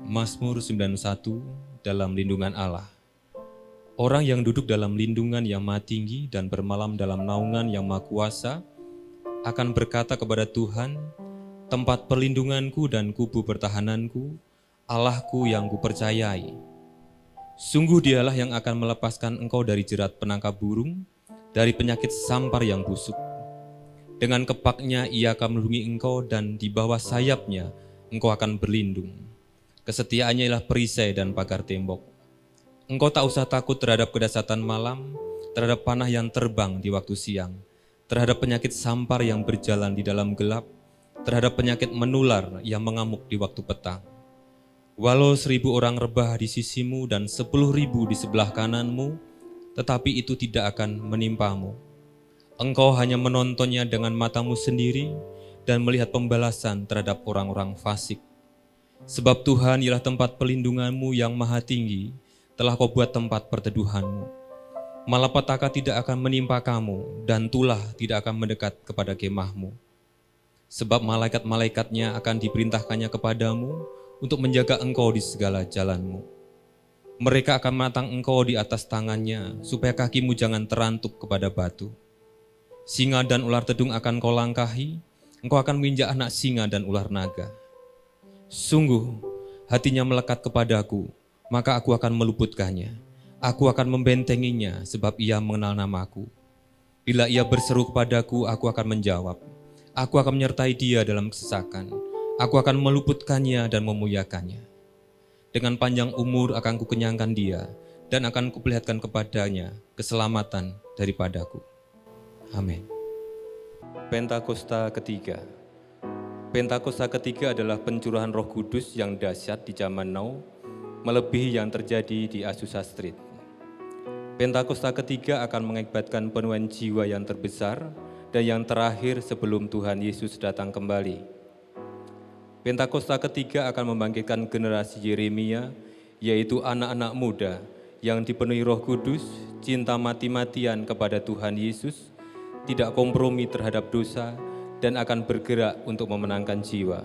Mazmur 91 dalam lindungan Allah. Orang yang duduk dalam lindungan yang Maha Tinggi dan bermalam dalam naungan yang Maha Kuasa akan berkata kepada Tuhan, tempat perlindunganku dan kubu pertahananku, Allahku yang kupercayai. Sungguh Dialah yang akan melepaskan engkau dari jerat penangkap burung, dari penyakit sampar yang busuk. Dengan kepaknya Ia akan melindungi engkau dan di bawah sayapnya engkau akan berlindung. Kesetiaannya ialah perisai dan pagar tembok. Engkau tak usah takut terhadap kedahsyatan malam, terhadap panah yang terbang di waktu siang, terhadap penyakit sampar yang berjalan di dalam gelap, terhadap penyakit menular yang mengamuk di waktu petang. Walau 1.000 orang rebah di sisimu dan 10.000 di sebelah kananmu, tetapi itu tidak akan menimpamu. Engkau hanya menontonnya dengan matamu sendiri dan melihat pembalasan terhadap orang-orang fasik. Sebab Tuhan ialah tempat perlindunganmu yang maha tinggi, telah kau buat tempat perteduhanmu. Malapetaka tidak akan menimpa kamu, dan tulah tidak akan mendekat kepada kemahmu. Sebab malaikat-malaikatnya akan diperintahkannya kepadamu untuk menjaga engkau di segala jalanmu. Mereka akan menatang engkau di atas tangannya, supaya kakimu jangan terantuk kepada batu. Singa dan ular tedung akan kau langkahi, engkau akan menginjak anak singa dan ular naga. Sungguh, hatinya melekat kepadaku, maka aku akan meluputkannya. Aku akan membentenginya, sebab ia mengenal namaku. Bila ia berseru kepadaku, aku akan menjawab. Aku akan menyertai dia dalam kesesakan. Aku akan meluputkannya dan memuliakannya. Dengan panjang umur akan kukenyangkan dia, dan akan kuperlihatkan kepadanya keselamatan daripadaku. Amin. Pentakosta ketiga. Pentakosta ketiga adalah pencurahan Roh Kudus yang dahsyat di zaman now, melebihi yang terjadi di Azusa Street. Pentakosta ketiga akan mengakibatkan penuaian jiwa yang terbesar dan yang terakhir sebelum Tuhan Yesus datang kembali. Pentakosta ketiga akan membangkitkan generasi Yeremia, yaitu anak-anak muda yang dipenuhi Roh Kudus, cinta mati-matian kepada Tuhan Yesus, tidak kompromi terhadap dosa, dan akan bergerak untuk memenangkan jiwa.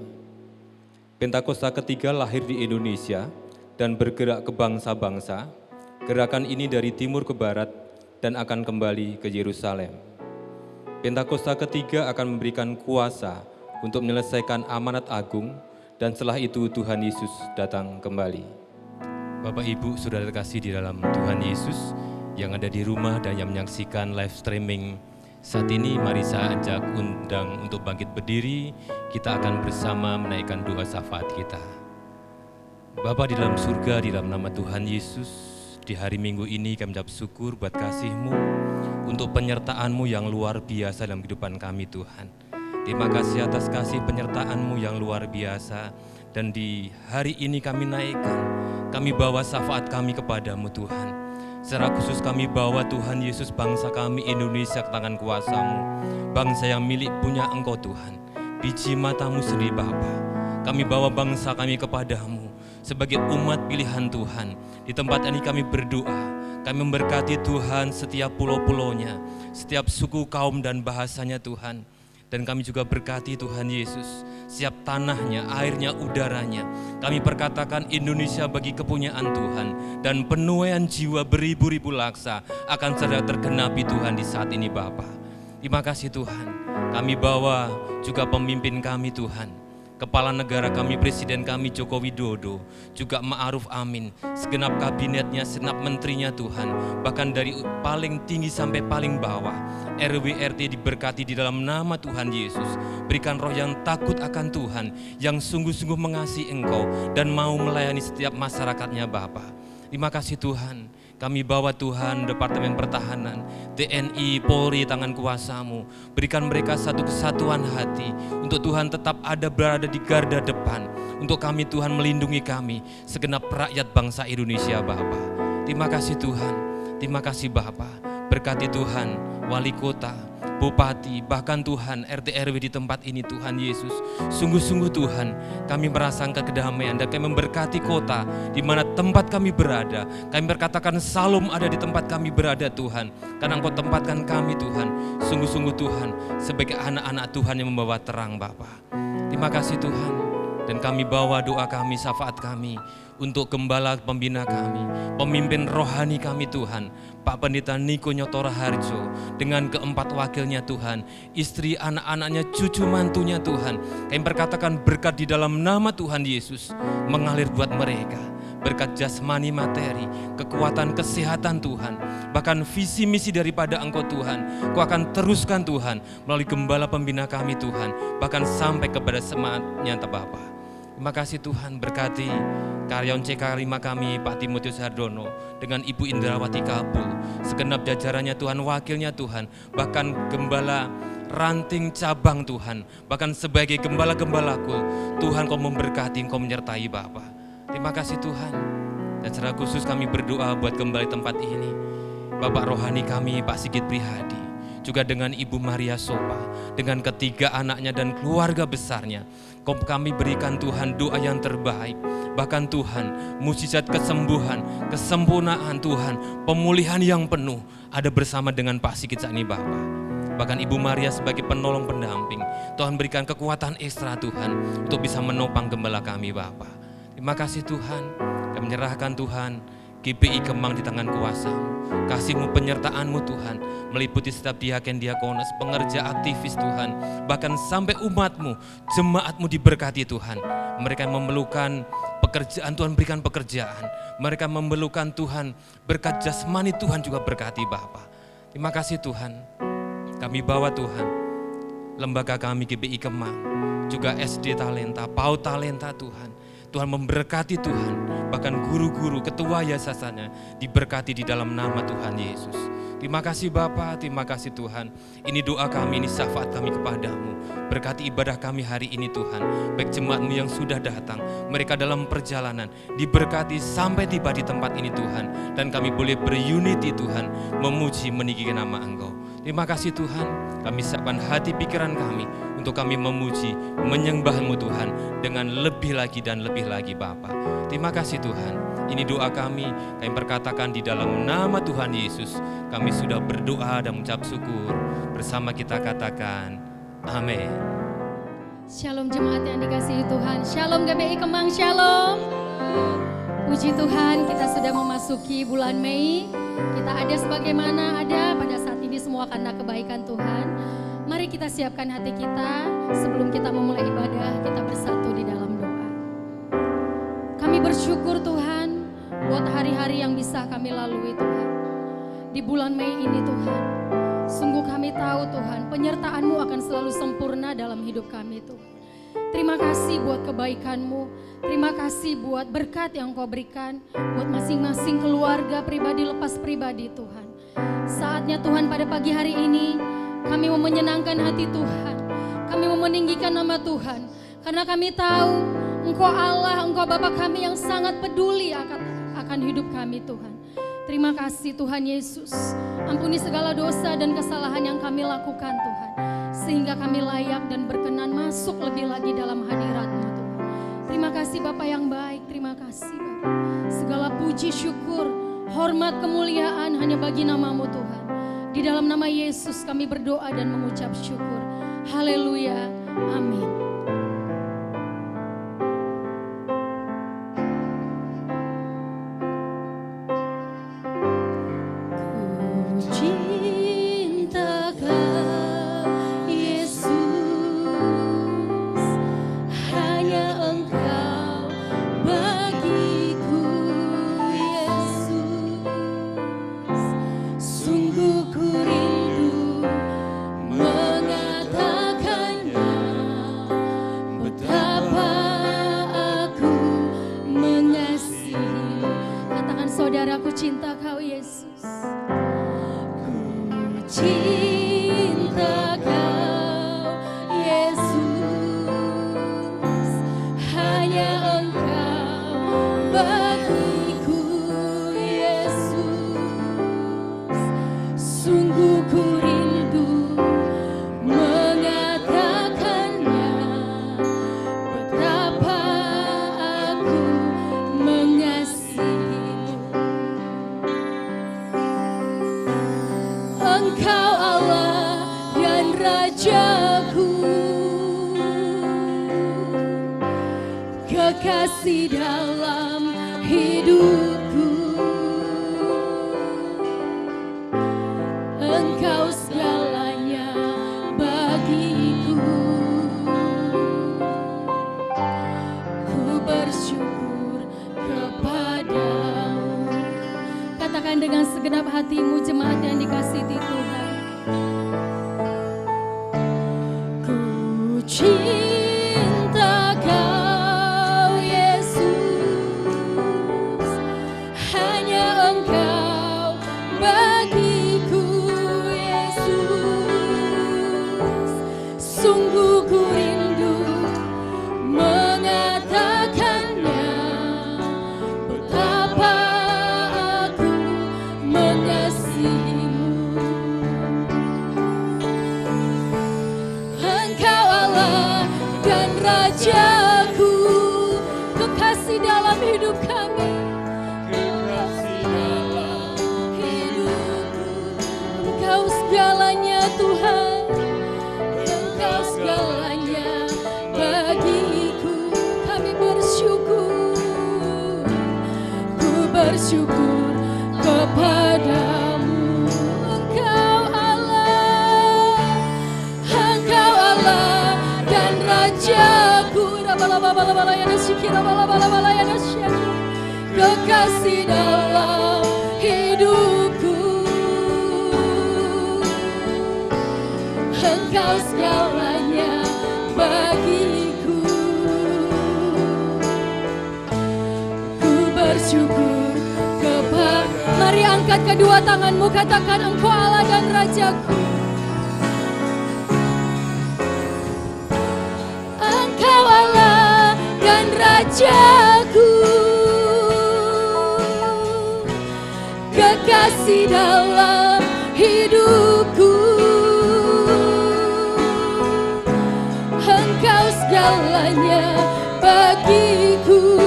Pentakosta ketiga lahir di Indonesia dan bergerak ke bangsa-bangsa. Gerakan ini dari timur ke barat dan akan kembali ke Yerusalem. Pentakosta ketiga akan memberikan kuasa untuk menyelesaikan amanat agung, dan setelah itu Tuhan Yesus datang kembali. Bapak Ibu Saudara terkasih di dalam Tuhan Yesus yang ada di rumah dan yang menyaksikan live streaming saat ini, mari saya ajak undang untuk bangkit berdiri. Kita akan bersama menaikkan doa syafaat kita. Bapa di dalam surga, di dalam nama Tuhan Yesus, di hari Minggu ini kami mengucap syukur buat kasih-Mu untuk penyertaan-Mu yang luar biasa dalam kehidupan kami Tuhan. Terima kasih atas kasih penyertaan-Mu yang luar biasa, dan di hari ini kami naikkan, kami bawa syafaat kami kepadamu Tuhan. Secara khusus kami bawa Tuhan Yesus bangsa kami Indonesia ke tangan kuasa-Mu, bangsa yang milik punya Engkau Tuhan, biji mata-Mu sendiri Bapa. Kami bawa bangsa kami kepadamu sebagai umat pilihan Tuhan. Di tempat ini kami berdoa, kami memberkati Tuhan setiap pulau-pulaunya, setiap suku, kaum dan bahasanya Tuhan. Dan kami juga berkati Tuhan Yesus, setiap tanahnya, airnya, udaranya. Kami perkatakan Indonesia bagi kepunyaan Tuhan, dan penuaian jiwa beribu-ribu laksa akan segera tergenapi Tuhan di saat ini Bapa. Terima kasih Tuhan. Kami bawa juga pemimpin kami Tuhan, Kepala negara kami, Presiden kami Joko Widodo, juga Ma'ruf Amin, segenap kabinetnya, segenap menterinya Tuhan, bahkan dari paling tinggi sampai paling bawah, RW RT diberkati di dalam nama Tuhan Yesus. Berikan roh yang takut akan Tuhan, yang sungguh-sungguh mengasihi Engkau dan mau melayani setiap masyarakatnya Bapa. Terima kasih Tuhan. Kami bawa Tuhan Departemen Pertahanan, TNI, Polri, tangan kuasa-Mu. Berikan mereka satu kesatuan hati untuk Tuhan tetap ada berada di garda depan. Untuk kami Tuhan melindungi kami, segenap rakyat bangsa Indonesia Bapa. Terima kasih Tuhan, terima kasih Bapa. Berkati Tuhan, wali kota, bupati, bahkan Tuhan RT RW di tempat ini Tuhan Yesus. Sungguh-sungguh Tuhan, kami merasakan kedamaian dan kami memberkati kota di mana tempat kami berada. Kami berkatakan salam ada di tempat kami berada Tuhan, karena Engkau tempatkan kami Tuhan. Sungguh-sungguh Tuhan, sebagai anak-anak Tuhan yang membawa terang Bapa. Terima kasih Tuhan, Dan kami bawa doa kami, syafaat kami untuk gembala pembina kami, pemimpin rohani kami Tuhan, Pak Pendeta Niko Nyotora Harjo, dengan keempat wakilnya Tuhan, istri, anak-anaknya, cucu mantunya Tuhan. Kami berkatakan berkat di dalam nama Tuhan Yesus mengalir buat mereka. Berkat jasmani materi, kekuatan kesehatan Tuhan, bahkan visi misi daripada Engkau Tuhan, Kau akan teruskan Tuhan melalui gembala pembina kami Tuhan, bahkan sampai kepada semangat nyata Bapa. Terima kasih Tuhan, berkati karyawan CK5 kami Pak Timotius Hardono dengan Ibu Indrawati Kabul, segenap jajarannya Tuhan, wakilnya Tuhan, bahkan gembala ranting cabang Tuhan, bahkan sebagai gembala-gembalaku Tuhan, Kau memberkati, Kau menyertai Bapa. Terima kasih Tuhan. Dan secara khusus kami berdoa buat kembali tempat ini, Bapak rohani kami Pak Sigit Prihadi, juga dengan Ibu Maria Sopa, dengan ketiga anaknya dan keluarga besarnya. Kami berikan Tuhan doa yang terbaik. Bahkan Tuhan, mukjizat kesembuhan, kesempurnaan Tuhan, pemulihan yang penuh ada bersama dengan Pak Sigit saat ini Bapak. Bahkan Ibu Maria sebagai penolong pendamping, Tuhan berikan kekuatan ekstra Tuhan untuk bisa menopang gembala kami Bapak. Terima kasih Tuhan, kami menyerahkan Tuhan GPI Kemang di tangan kuasa-Mu. Kasih-Mu, penyertaan-Mu Tuhan, meliputi setiap diaken diakonos, pengerja aktivis Tuhan, bahkan sampai umat-Mu, jemaat-Mu diberkati Tuhan. Mereka yang memerlukan pekerjaan, Tuhan berikan pekerjaan. Mereka memerlukan Tuhan, berkat jasmani Tuhan juga berkati Bapa. Terima kasih Tuhan, kami bawa Tuhan, lembaga kami GPI Kemang, juga SD Talenta, PAUD Talenta Tuhan. Tuhan memberkati Tuhan, bahkan guru-guru, ketua yayasannya diberkati di dalam nama Tuhan Yesus. Terima kasih Bapa, terima kasih Tuhan. Ini doa kami, ini syafaat kami kepadamu. Berkati ibadah kami hari ini Tuhan, baik jemaat-Mu yang sudah datang, mereka dalam perjalanan, diberkati sampai tiba di tempat ini Tuhan. Dan kami boleh berunity Tuhan, memuji, meninggikan nama Engkau. Terima kasih Tuhan, kami siapkan hati pikiran kami untuk kami memuji, menyembah-Mu Tuhan dengan lebih lagi dan lebih lagi Bapa. Terima kasih Tuhan, ini doa kami perkatakan di dalam nama Tuhan Yesus. Kami sudah berdoa dan mengucap syukur, bersama kita katakan, amin. Shalom jemaat yang dikasihi Tuhan, shalom GPI Kemang, shalom. Puji Tuhan, kita sudah memasuki bulan Mei. Kita ada sebagaimana ada pada saat ini semua karena kebaikan Tuhan. Mari kita siapkan hati kita sebelum kita memulai ibadah, kita bersatu di dalam doa. Kami bersyukur Tuhan buat hari-hari yang bisa kami lalui Tuhan. Di bulan Mei ini Tuhan, sungguh kami tahu Tuhan, penyertaan-Mu akan selalu sempurna dalam hidup kami Tuhan. Terima kasih buat kebaikan-Mu, terima kasih buat berkat yang Kau berikan buat masing-masing keluarga pribadi lepas pribadi Tuhan. Saatnya Tuhan pada pagi hari ini kami mau menyenangkan hati Tuhan, kami mau meninggikan nama Tuhan, karena kami tahu Engkau Allah, Engkau Bapa kami yang sangat peduli akan hidup kami Tuhan. Terima kasih Tuhan Yesus, ampuni segala dosa dan kesalahan yang kami lakukan Tuhan, sehingga kami layak dan berkenan masuk lebih lagi dalam hadirat-Mu Tuhan. Terima kasih Bapa yang baik, terima kasih Bapa. Segala puji, syukur, hormat, kemuliaan hanya bagi nama-Mu Tuhan. Di dalam nama Yesus kami berdoa dan mengucap syukur. Haleluya, amin. Saudaraku cinta Kau Yesus, ku cinta Kau Yesus, hanya Engkau bagiku Yesus. Sungguh ku rindu mengatakannya, betapa aku mengasihi. Engkau Allah dan Rajaku, Kekasih dalam hidupku, Engkau segalanya bagiku. Ku bersyukur kepadamu. Katakan dengan segenap hatimu, jemaat yang dikasihi Tuhan. Ku cinta Kau Yesus, hanya Engkau bagiku Yesus. Sungguh ku rindu mengatakannya, betapa aku mengasihimu. Engkau Allah dan Rajaku, kekasih dalam hidup kami, kekasih dalam hidupku. Engkau segalanya Tuhan, Engkau segalanya bagiku. Kami bersyukur, ku bersyukur kepadamu. Engkau Allah dan Rajaku, kekasih dalam hidupku. Engkau segalanya bagiku. Ku bersyukur kepada. Mari angkat kedua tanganmu, katakan Engkau Allah dan Rajaku. Engkau Allah dan Rajaku, kekasih dalam hidupku. Engkau segalanya bagiku.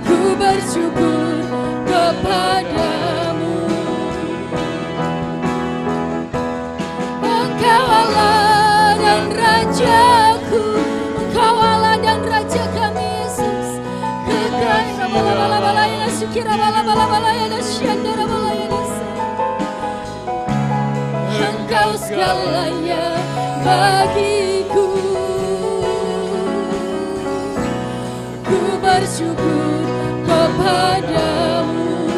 Ku bersyukur kepadamu. Engkau Allah dan Rajaku, Engkau Allah dan Raja kami Yesus. Engkau segalanya bagiku. Ku bersyukur kepadamu.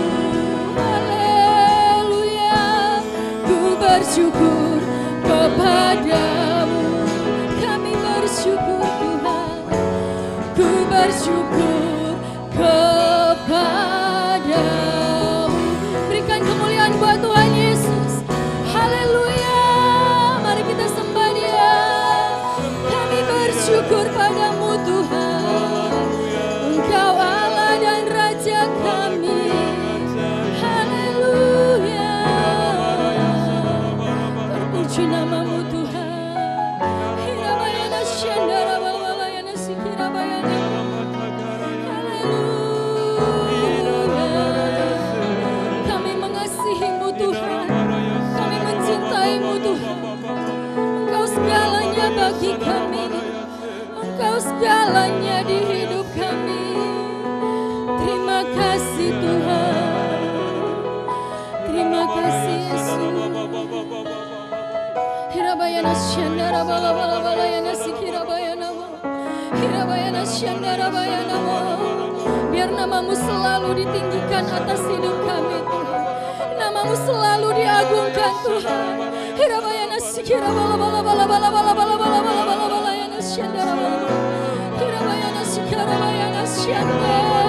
Haleluya. Ku bersyukur kepadamu. Kami bersyukur Tuhan. Ku bersyukur kepadamu. Berikan kemuliaan buat Tuhan Yesus. Haleluya. Mari kita sembah Dia. Kami bersyukur padamu Tuhan. Engkau Allah dan Raja kami. Haleluya. Terpuji namamu Tuhan. Hirabayana syandara bawalayana sikirabayana. Kami mengasihimu Tuhan, kami mencintaimu Tuhan. Engkau segalanya bagi kami, Engkau segalanya di hidup kami. Terima kasih Tuhan, terima kasih Yesus. Hirabayana syandara bawalayana sikirabayana. Hirabayana syandara bayana. Biar namamu selalu ditinggikan atas hidup kami Tuhan. Namamu selalu diagungkan Tuhan. Hirabayana sikira bala bala bala bala bala bala bala bala bala bala yana syandara bala. Hirabayana sikira bayana syandara.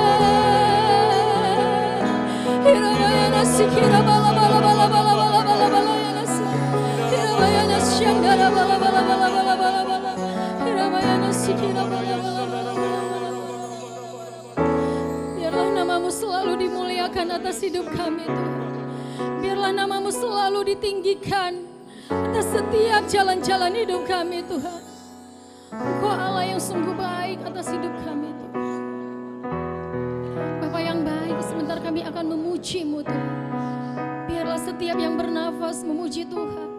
Hirabayana sikira bala bala bala bala bala bala bala yana syandara. Hirabayana syandara bala bala bala bala bala bala. Hirabayana sikira bala bala bala bala. Biarlah namamu selalu dimuliakan atas hidup kami Tuhan. Biarlah namamu selalu ditinggikan atas setiap jalan-jalan hidup kami Tuhan. Engkau Allah yang sungguh baik atas hidup kami Tuhan. Bapa yang baik, sebentar kami akan memuji-Mu Tuhan. Biarlah setiap yang bernafas memuji Tuhan.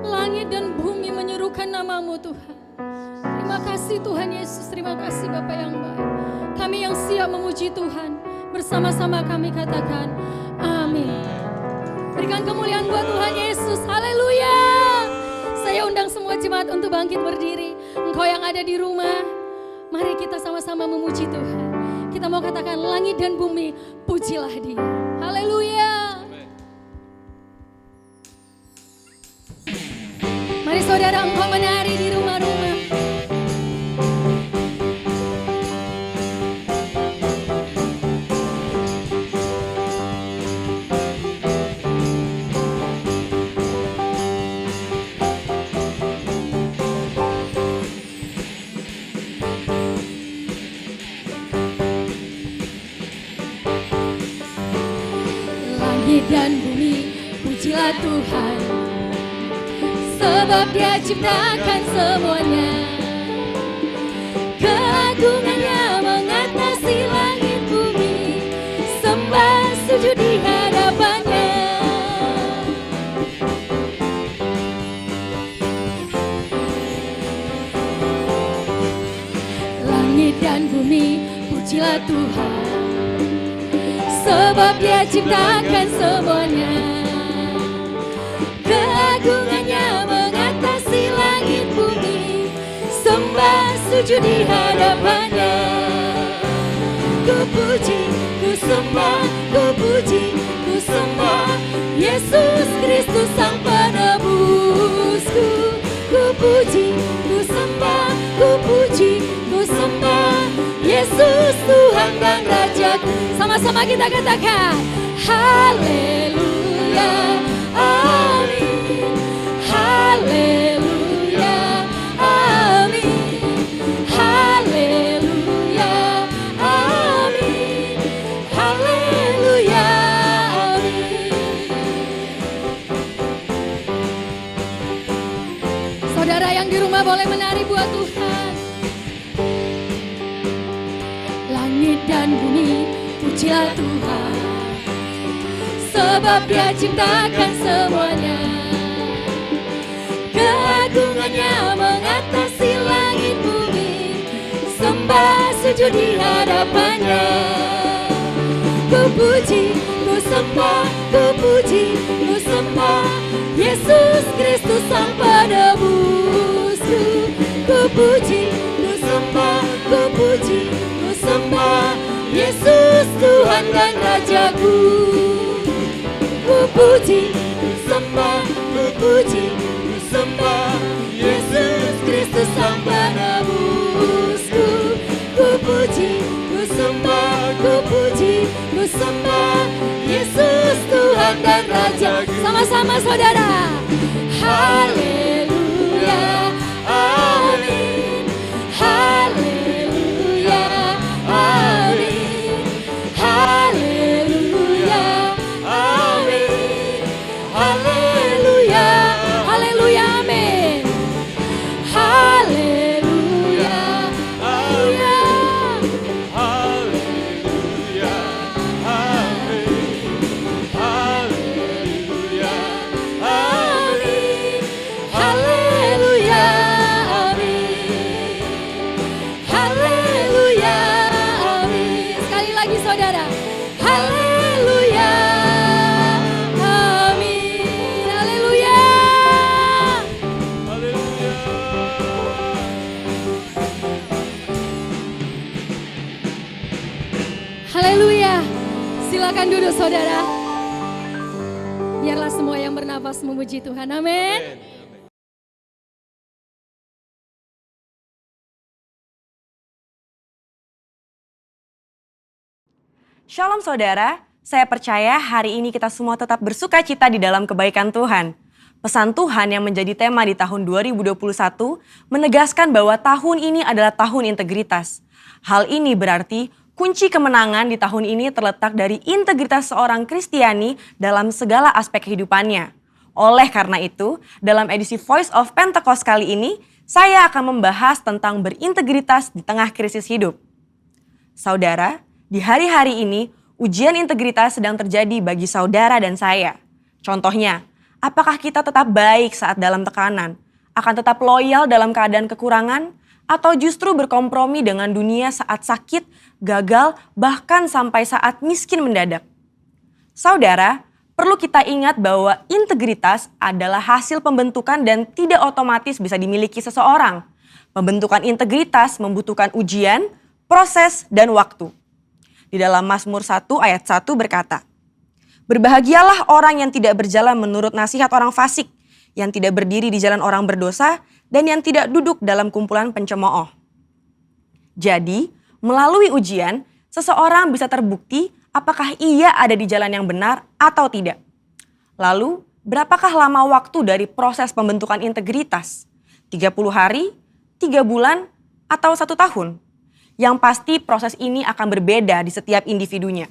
Langit dan bumi menyerukan namamu Tuhan. Terima kasih kasih Tuhan Yesus, terima kasih Bapa yang baik. Kami yang siap memuji Tuhan, bersama-sama kami katakan amin. Berikan kemuliaan buat Tuhan Yesus, haleluya. Saya undang semua jemaat untuk bangkit berdiri. Engkau yang ada di rumah, mari kita sama-sama memuji Tuhan. Kita mau katakan langit dan bumi, pujilah Dia. Haleluya. Mari saudara, engkau menari di rumah-rumah. Langit dan bumi, pujilah Tuhan, sebab Dia ciptakan semuanya. Keagungannya mengatasi langit bumi, sembah sujud di hadapannya. Langit dan bumi, pujilah Tuhan, sebab Dia ciptakan semuanya. Keagungannya mengatasi langit bumi, sembah sujud di hadapannya. Ku puji, ku sembah, ku puji, ku sembah Yesus Kristus Sang Penebusku. Ku puji, ku sembah, ku puji, ku sembah Yesus Tuhan dan Rajaku. Sama-sama kita katakan haleluya, amin, haleluya, amin, haleluya, amin, haleluya, amin. Saudara yang di rumah boleh menari buat Tuhan. Langit dan bumi, pujilah Tuhan, sebab Dia ciptakan semuanya. Keagungannya mengatasi langit bumi, sembah sujud di hadapannya. Ku puji, ku sembah, ku puji, ku sembah Yesus Kristus Sang Penebusku. Ku puji, ku sembah, ku puji, ku sembah Yesus Tuhan dan Rajaku. Ku puji, ku sembah, ku puji, ku sembah Yesus Kristus Sang Penebusku. Ku puji, ku sembah, ku puji, ku sembah Yesus Tuhan dan Rajaku. Sama-sama saudara. Haleluya, amin, haleluya, amin, haleluya, amin, haleluya, haleluya, amin, haleluya, haleluya, Haleluya, amin, haleluya, amin, haleluya, amin, haleluya, amin. Sekali lagi saudara, haleluya, amin, haleluya. haleluya. Haleluya. Silakan duduk saudara. Biarlah semua yang bernafas memuji Tuhan. Amin. Shalom saudara, saya percaya hari ini kita semua tetap bersuka cita di dalam kebaikan Tuhan. Pesan Tuhan yang menjadi tema di tahun 2021 menegaskan bahwa tahun ini adalah tahun integritas. Hal ini berarti kunci kemenangan di tahun ini terletak dari integritas seorang Kristiani dalam segala aspek kehidupannya. Oleh karena itu, dalam edisi Voice of Pentecost kali ini, saya akan membahas tentang berintegritas di tengah krisis hidup. Saudara, di hari-hari ini, ujian integritas sedang terjadi bagi saudara dan saya. Contohnya, apakah kita tetap baik saat dalam tekanan? Akan tetap loyal dalam keadaan kekurangan? atau justru berkompromi dengan dunia saat sakit, gagal, bahkan sampai saat miskin mendadak? Saudara, perlu kita ingat bahwa integritas adalah hasil pembentukan dan tidak otomatis bisa dimiliki seseorang. Pembentukan integritas membutuhkan ujian, proses, dan waktu. Di dalam Mazmur 1 ayat 1 berkata, "Berbahagialah orang yang tidak berjalan menurut nasihat orang fasik, yang tidak berdiri di jalan orang berdosa, dan yang tidak duduk dalam kumpulan pencemooh." Jadi, melalui ujian, seseorang bisa terbukti apakah ia ada di jalan yang benar atau tidak. Lalu, berapakah lama waktu dari proses pembentukan integritas? 30 hari, 3 bulan, atau 1 tahun? Yang pasti proses ini akan berbeda di setiap individunya.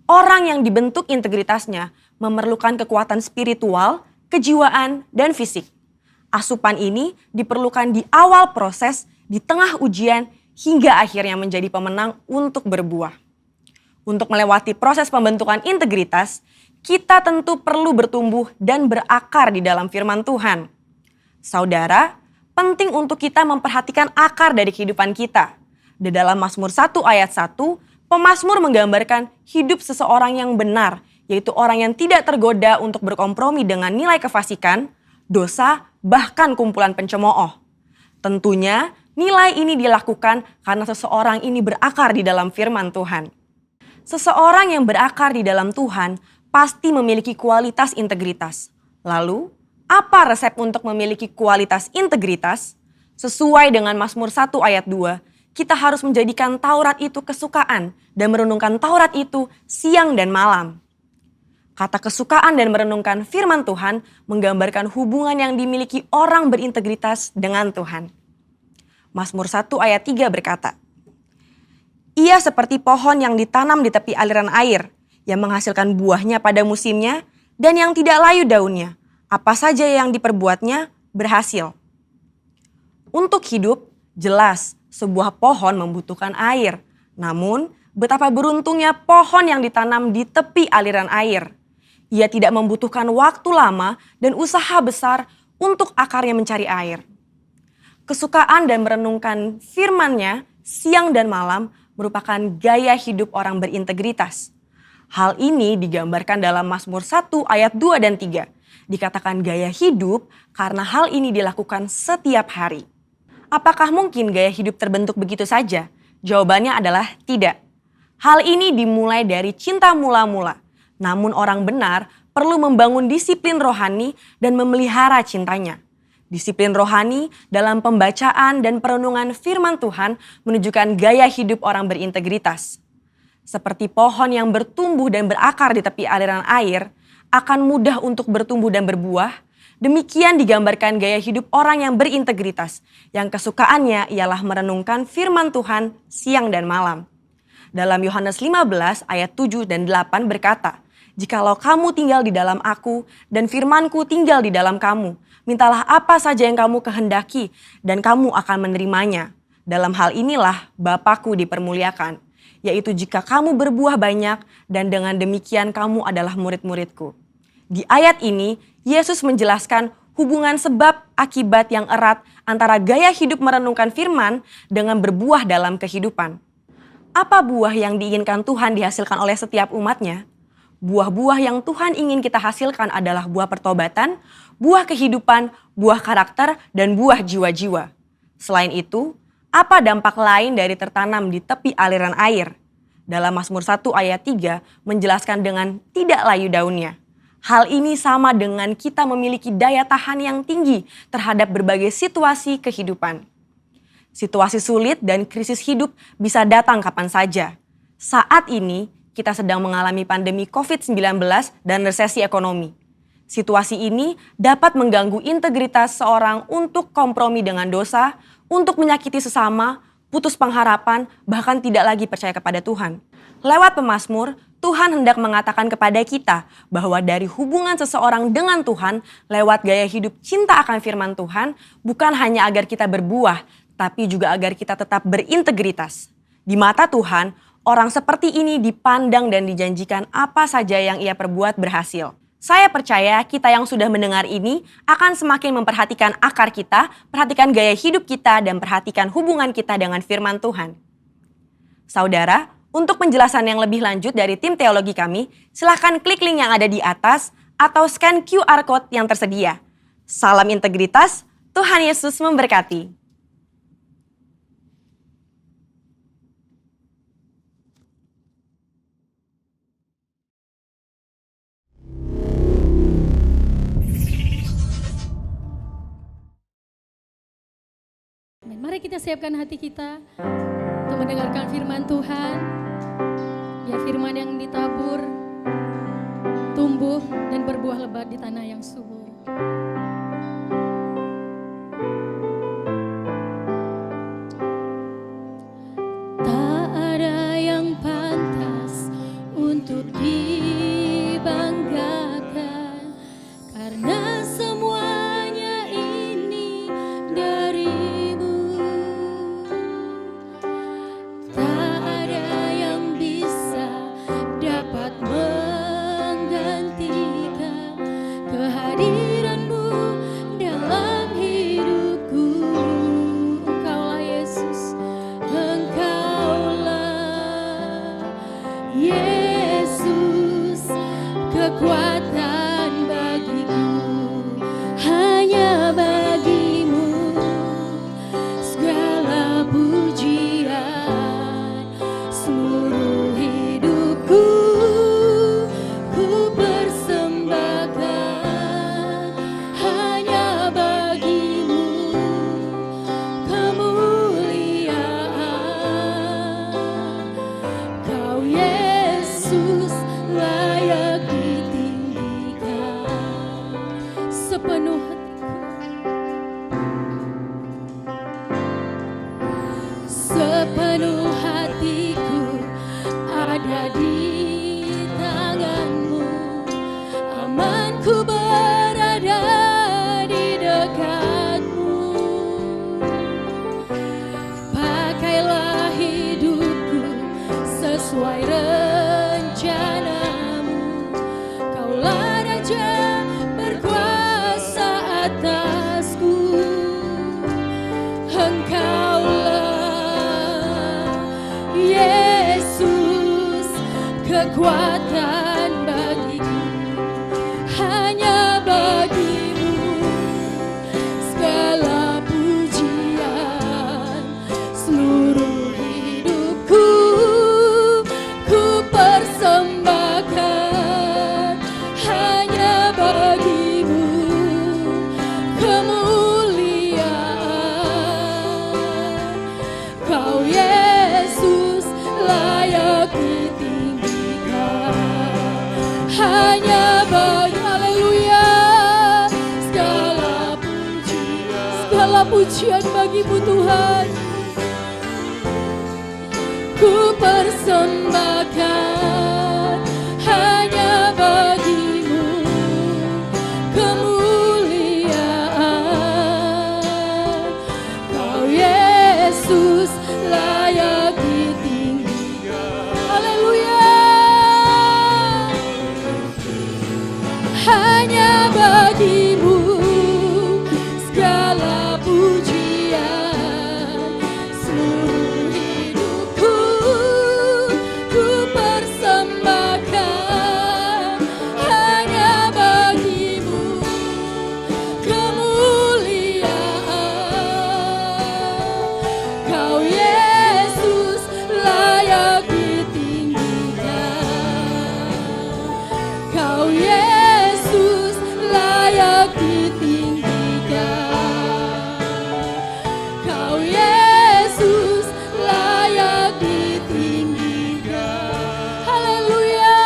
Orang yang dibentuk integritasnya memerlukan kekuatan spiritual, kejiwaan, dan fisik. Asupan ini diperlukan di awal proses, di tengah ujian, hingga akhirnya menjadi pemenang untuk berbuah. Untuk melewati proses pembentukan integritas, kita tentu perlu bertumbuh dan berakar di dalam firman Tuhan. Saudara, penting untuk kita memperhatikan akar dari kehidupan kita. Di dalam Mazmur 1 ayat 1, pemazmur menggambarkan hidup seseorang yang benar, yaitu orang yang tidak tergoda untuk berkompromi dengan nilai kefasikan, dosa, bahkan kumpulan pencemooh. Tentunya nilai ini dilakukan karena seseorang ini berakar di dalam firman Tuhan. Seseorang yang berakar di dalam Tuhan pasti memiliki kualitas integritas. Lalu, apa resep untuk memiliki kualitas integritas? Sesuai dengan Mazmur 1 ayat 2, kita harus menjadikan Taurat itu kesukaan dan merenungkan Taurat itu siang dan malam. Kata kesukaan dan merenungkan firman Tuhan menggambarkan hubungan yang dimiliki orang berintegritas dengan Tuhan. Mazmur 1 ayat 3 berkata, "Ia seperti pohon yang ditanam di tepi aliran air, yang menghasilkan buahnya pada musimnya dan yang tidak layu daunnya. Apa saja yang diperbuatnya berhasil." Untuk hidup, jelas sebuah pohon membutuhkan air. Namun, betapa beruntungnya pohon yang ditanam di tepi aliran air. Ia tidak membutuhkan waktu lama dan usaha besar untuk akarnya mencari air. Kesukaan dan merenungkan firman-Nya siang dan malam merupakan gaya hidup orang berintegritas. Hal ini digambarkan dalam Mazmur 1 ayat 2 dan 3. Dikatakan gaya hidup karena hal ini dilakukan setiap hari. Apakah mungkin gaya hidup terbentuk begitu saja? Jawabannya adalah tidak. Hal ini dimulai dari cinta mula-mula. Namun orang benar perlu membangun disiplin rohani dan memelihara cintanya. Disiplin rohani dalam pembacaan dan perenungan firman Tuhan menunjukkan gaya hidup orang berintegritas. Seperti pohon yang bertumbuh dan berakar di tepi aliran air, akan mudah untuk bertumbuh dan berbuah. Demikian digambarkan gaya hidup orang yang berintegritas, yang kesukaannya ialah merenungkan firman Tuhan siang dan malam. Dalam Yohanes 15 ayat 7 dan 8 berkata, "Jikalau kamu tinggal di dalam aku dan firmanku tinggal di dalam kamu, mintalah apa saja yang kamu kehendaki dan kamu akan menerimanya. Dalam hal inilah Bapa-Ku dipermuliakan, yaitu jika kamu berbuah banyak dan dengan demikian kamu adalah murid-murid-Ku." Di ayat ini, Yesus menjelaskan hubungan sebab akibat yang erat antara gaya hidup merenungkan firman dengan berbuah dalam kehidupan. Apa buah yang diinginkan Tuhan dihasilkan oleh setiap umatnya? Buah-buah yang Tuhan ingin kita hasilkan adalah buah pertobatan, buah kehidupan, buah karakter, dan buah jiwa-jiwa. Selain itu, apa dampak lain dari tertanam di tepi aliran air? Dalam Mazmur 1 ayat 3 menjelaskan dengan tidak layu daunnya. Hal ini sama dengan kita memiliki daya tahan yang tinggi terhadap berbagai situasi kehidupan. Situasi sulit dan krisis hidup bisa datang kapan saja. Saat ini kita sedang mengalami pandemi COVID-19 dan resesi ekonomi. Situasi ini dapat mengganggu integritas seorang untuk kompromi dengan dosa, untuk menyakiti sesama, putus pengharapan, bahkan tidak lagi percaya kepada Tuhan. Lewat pemazmur, Tuhan hendak mengatakan kepada kita bahwa dari hubungan seseorang dengan Tuhan lewat gaya hidup cinta akan firman Tuhan bukan hanya agar kita berbuah, tapi juga agar kita tetap berintegritas. Di mata Tuhan, orang seperti ini dipandang dan dijanjikan apa saja yang ia perbuat berhasil. Saya percaya kita yang sudah mendengar ini akan semakin memperhatikan akar kita, perhatikan gaya hidup kita, dan perhatikan hubungan kita dengan firman Tuhan. Saudara, untuk penjelasan yang lebih lanjut dari tim teologi kami, silakan klik link yang ada di atas atau scan QR Code yang tersedia. Salam integritas, Tuhan Yesus memberkati. Mari kita siapkan hati kita untuk mendengarkan firman Tuhan. Biar firman yang ditabur tumbuh dan berbuah lebat di tanah yang subur. Tak ada yang pantas untuk dibanggakan, karena semuanya ini darimu. Tak ada yang bisa dapat menggantikan kehadiranmu dalam hidupku. Engkaulah Yesus, Engkaulah Yesus, kekuatan bagiku, hanya bagimu segala pujian. Seluruh hidupku ku persembahkan, hanya bagimu kemuliaan. Kau Yesus layak ditinggikan. Sepenuh hatiku ada di tanganmu. Amanku berada di dekatmu. Pakailah hidupku sesuai rencanamu. Kaulah Raja berkuasa atasku. Engkaulah Yesus, kekuatan bagiku, hanya bagimu segala pujian. Seluruh hidupku ku persembahkan, hanya bagimu kemuliaan. Kau Yesus layak ditinggikan, hanya bagi, haleluya, segala pujian bagimu Tuhan. Ku persembahkan, hanya bagimu kemuliaan. Kau Yesus layak ditinggikan, haleluya, hanya bagimu segala pujian. Seluruh hidupku ku persembahkan, hanya bagimu kemuliaan. Kau Yesus layak ditinggikan. Kau Yesus layak ditinggikan. Kau Yesus layak ditinggikan. Haleluya.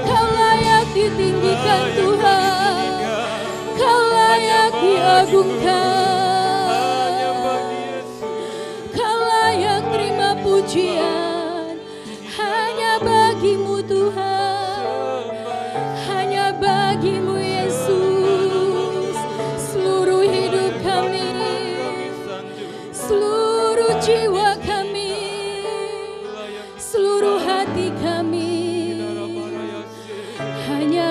Kau layak ditinggikan Tuhan. Kau layak diagungkan. Kau layak terima pujian. Hanya bagimu Tuhan. Hanya bagimu Yesus. Seluruh hidup kami, seluruh jiwa kami, seluruh hati kami, hanya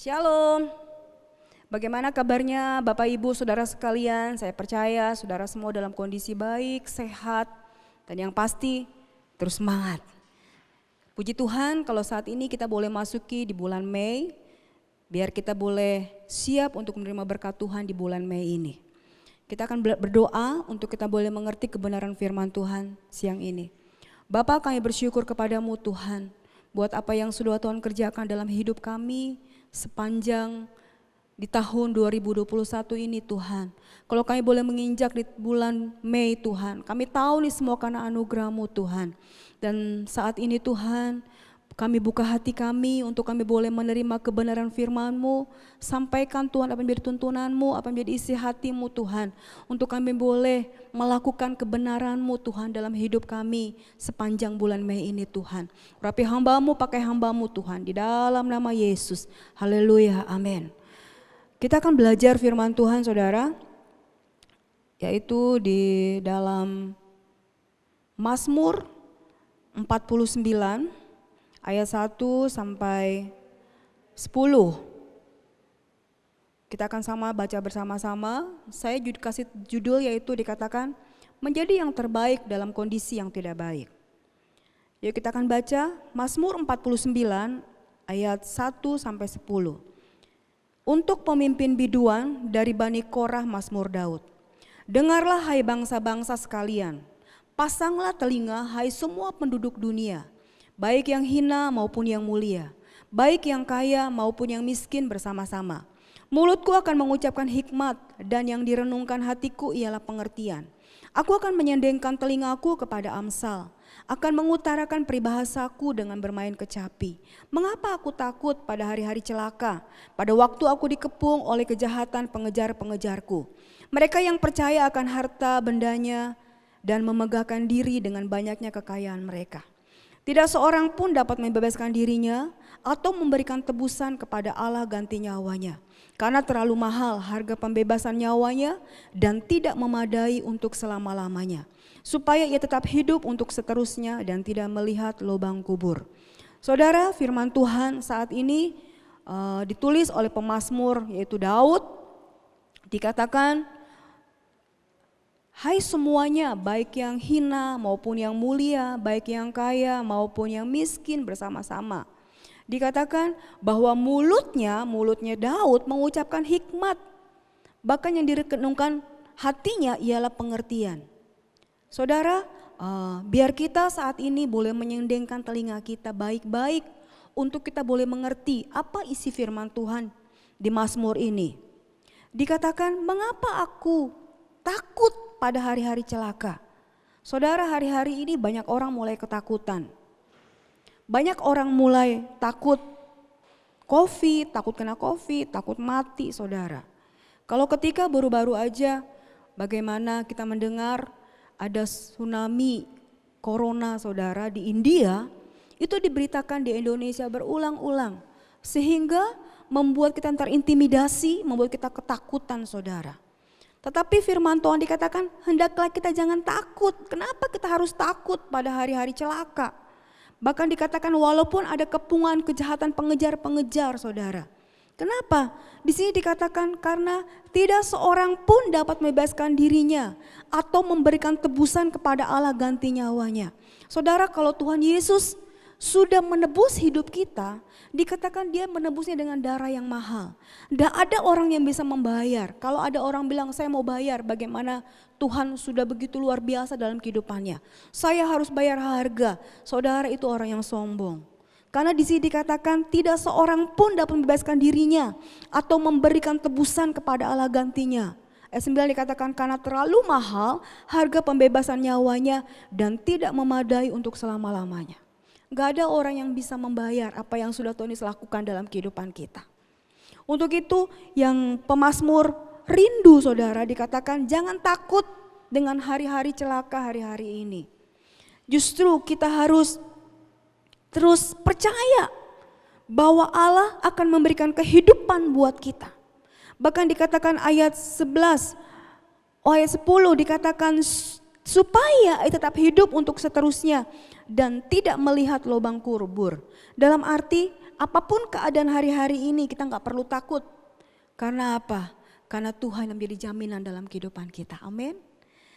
Shalom. Bagaimana kabarnya Bapak Ibu Saudara sekalian? Saya percaya saudara semua dalam kondisi baik, sehat, dan yang pasti terus semangat. Puji Tuhan kalau saat ini kita boleh masuki di bulan Mei, biar kita boleh siap untuk menerima berkat Tuhan di bulan Mei ini. Kita akan berdoa untuk kita boleh mengerti kebenaran firman Tuhan siang ini. Bapa, kami bersyukur kepadamu Tuhan, buat apa yang sudah Tuhan kerjakan dalam hidup kami sepanjang di tahun 2021 ini Tuhan. Kalau kami boleh menginjak di bulan Mei Tuhan, kami tahu nih semua karena anugerah-Mu Tuhan. Dan saat ini Tuhan, kami buka hati kami untuk kami boleh menerima kebenaran firman-Mu. Sampaikan Tuhan apa yang menjadi tuntunan-Mu, apa yang menjadi isi hati-Mu Tuhan. Untuk kami boleh melakukan kebenaran-Mu Tuhan dalam hidup kami sepanjang bulan Mei ini Tuhan. Urapi hamba-Mu, pakai hamba-Mu Tuhan, di dalam nama Yesus. Haleluya, amin. Kita akan belajar firman Tuhan saudara, yaitu di dalam Mazmur 49 ayat 1 sampai 10. Kita akan sama baca bersama-sama. Saya kasih judul yaitu dikatakan menjadi yang terbaik dalam kondisi yang tidak baik. Yuk kita akan baca Mazmur 49 ayat 1 sampai 10. Untuk pemimpin biduan dari Bani Korah Mazmur Daud. Dengarlah hai bangsa-bangsa sekalian, pasanglah telinga hai semua penduduk dunia, baik yang hina maupun yang mulia, baik yang kaya maupun yang miskin bersama-sama. Mulutku akan mengucapkan hikmat dan yang direnungkan hatiku ialah pengertian. Aku akan menyendengkan telingaku kepada Amsal, akan mengutarakan peribahasaku dengan bermain kecapi. Mengapa aku takut pada hari-hari celaka, pada waktu aku dikepung oleh kejahatan pengejar-pengejarku. Mereka yang percaya akan harta bendanya dan memegahkan diri dengan banyaknya kekayaan mereka. Tidak seorang pun dapat membebaskan dirinya atau memberikan tebusan kepada Allah ganti nyawanya. Karena terlalu mahal harga pembebasan nyawanya dan tidak memadai untuk selama-lamanya. Supaya ia tetap hidup untuk seterusnya dan tidak melihat lubang kubur. Saudara, firman Tuhan saat ini ditulis oleh pemazmur yaitu Daud. Dikatakan, hai semuanya, baik yang hina maupun yang mulia, baik yang kaya maupun yang miskin bersama-sama. Dikatakan bahwa mulutnya Daud mengucapkan hikmat. Bahkan yang direnungkan hatinya ialah pengertian. Saudara, biar kita saat ini boleh menyendengkan telinga kita baik-baik untuk kita boleh mengerti apa isi firman Tuhan di Mazmur ini. Dikatakan, mengapa aku takut pada hari-hari celaka? Saudara, hari-hari ini banyak orang mulai ketakutan. Banyak orang mulai takut COVID, takut kena COVID, takut mati saudara. Kalau ketika baru-baru aja bagaimana kita mendengar ada tsunami corona saudara di India, itu diberitakan di Indonesia berulang-ulang. Sehingga membuat kita terintimidasi, membuat kita ketakutan saudara. Tetapi firman Tuhan dikatakan hendaklah kita jangan takut. Kenapa kita harus takut pada hari-hari celaka? Bahkan dikatakan walaupun ada kepungan kejahatan pengejar-pengejar saudara. Kenapa? Di sini dikatakan karena tidak seorang pun dapat membebaskan dirinya atau memberikan tebusan kepada Allah ganti nyawanya. Saudara, kalau Tuhan Yesus sudah menebus hidup kita, dikatakan dia menebusnya dengan darah yang mahal. Tidak ada orang yang bisa membayar. Kalau ada orang bilang saya mau bayar, bagaimana Tuhan sudah begitu luar biasa dalam kehidupannya. Saya harus bayar harga. Saudara, itu orang yang sombong. Karena di sini dikatakan tidak seorang pun dapat membebaskan dirinya atau memberikan tebusan kepada Allah gantinya. Ayat 9 dikatakan karena terlalu mahal harga pembebasan nyawanya dan tidak memadai untuk selama-lamanya. Gak ada orang yang bisa membayar apa yang sudah Tuhan Yesus lakukan dalam kehidupan kita. Untuk itu yang pemazmur rindu saudara dikatakan jangan takut dengan hari-hari celaka hari-hari ini. Justru kita harus terus percaya bahwa Allah akan memberikan kehidupan buat kita. Bahkan dikatakan ayat 11, ayat 10 dikatakan supaya ia tetap hidup untuk seterusnya dan tidak melihat lubang kubur. Dalam arti apapun keadaan hari-hari ini kita gak perlu takut. Karena apa? Karena Tuhan yang menjadi jaminan dalam kehidupan kita. Amin.